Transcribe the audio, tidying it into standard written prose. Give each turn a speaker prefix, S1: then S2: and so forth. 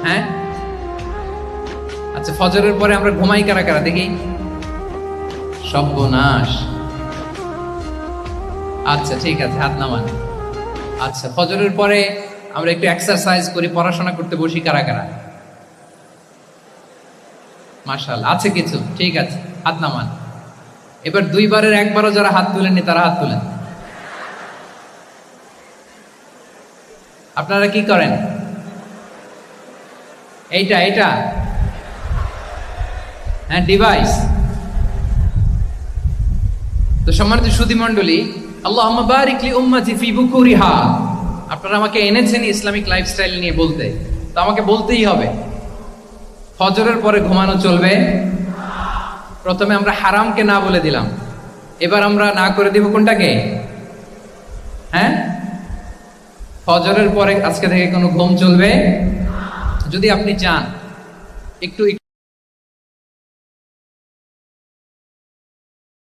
S1: হ্যাঁ আচ্ছা, ফজরের পরে আমরা ঘুমাই কারা কারা দেখি? সর্বনাশ। আচ্ছা ঠিক আছে, হাত নামান। আচ্ছা, ফজরের পরে আমরা একটু এক্সারসাইজ করি, পড়াশোনা করতে বসি কারা কারা? মাশাআল্লাহ, আছে কিছু, ঠিক আছে, হাত নামান। এবার দুইবারের একবারও যারা হাত তুলেননি তারা হাত তুলেন। আপনারা কি করেন? এইটা এইটা হ্যাঁ, ডিভাইস। তো সম্মানিত সুধী মণ্ডলী, আল্লাহুম্মা বারিক লি উম্মতি ফি বুকুরিহা। আপনারা আমাকে এনেছেন ইসলামিক লাইফস্টাইল নিয়ে বলতে, তো আমাকে বলতেই হবে ফজরের পরে ঘুমানো চলবে। প্রথমে আমরা হারামকে না বলে দিলাম, এবার আমরা না করে দিব কোনটাকে? হ্যাঁ, ফজরের পরে আজকে থেকে কোনো ঘুম চলবে। যদি আপনি চান একটু